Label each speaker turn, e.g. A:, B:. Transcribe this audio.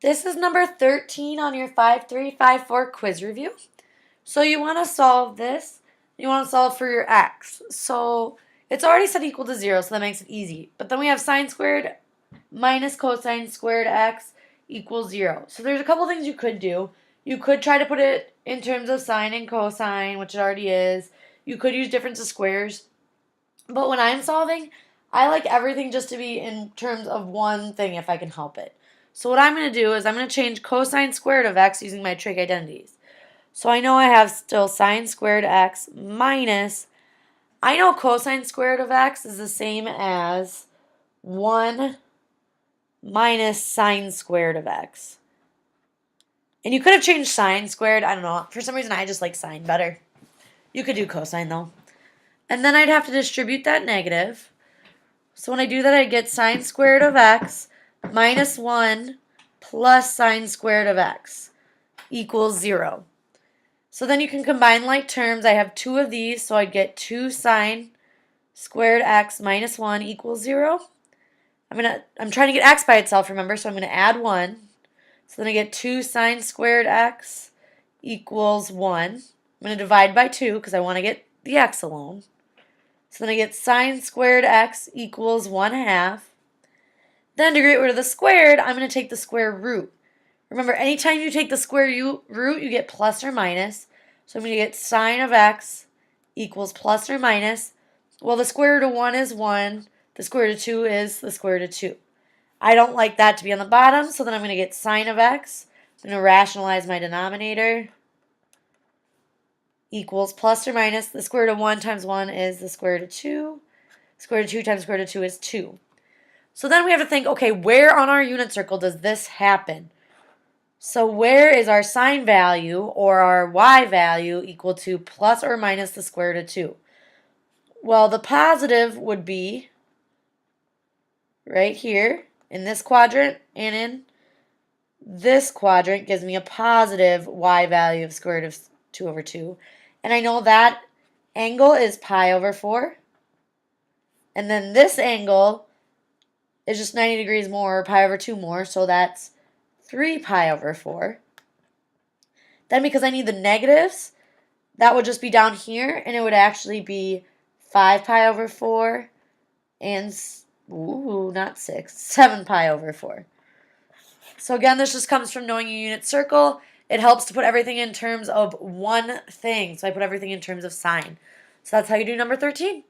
A: This is number 13 on your 5354 quiz review. So you want to solve this. You want to solve for your x. So it's already set equal to 0, so that makes it easy. But then we have sine squared minus cosine squared x equals 0. So there's a couple things you could do. You could try to put it in terms of sine and cosine, which it already is. You could use difference of squares. But when I'm solving, I like everything just to be in terms of one thing if I can help it. So what I'm going to do is I'm going to change cosine squared of x using my trig identities. So I know I have still sine squared x minus, I know cosine squared of x is the same as 1 minus sine squared of x. And you could have changed sine squared, I don't know, for some reason I just like sine better. You could do cosine though. And then I'd have to distribute that negative. So when I do that, I get sine squared of x minus 1 plus sine squared of x equals 0. So then you can combine like terms. I have two of these, so I'd get 2 sine squared x minus 1 equals 0. I'm trying to get x by itself, remember, so I'm going to add 1. So then I get 2 sine squared x equals 1. I'm going to divide by 2 because I want to get the x alone. So then I get sine squared x equals 1/2. Then to get rid of the squared, I'm going to take the square root. Remember, anytime you take the square root, you get plus or minus. So I'm going to get sine of x equals plus or minus. Well, the square root of 1 is 1. The square root of 2 is the square root of 2. I don't like that to be on the bottom, so then I'm going to get sine of x. I'm going to rationalize my denominator. Equals plus or minus. The square root of 1 times 1 is the square root of 2. Square root of 2 times square root of 2 is 2. So then we have to think, okay, where on our unit circle does this happen? So where is our sine value or our y value equal to plus or minus the square root of 2? Well, the positive would be right here in this quadrant, and in this quadrant gives me a positive y value of square root of 2 over 2. And I know that angle is pi over 4. And then this angle is just 90 degrees more, or pi over 2 more, so that's 3 pi over 4. Then because I need the negatives, that would just be down here, and it would actually be 5 pi over 4 and, not 6, 7 pi over 4. So again, this just comes from knowing your unit circle. It helps to put everything in terms of one thing. So I put everything in terms of sine. So that's how you do number 13.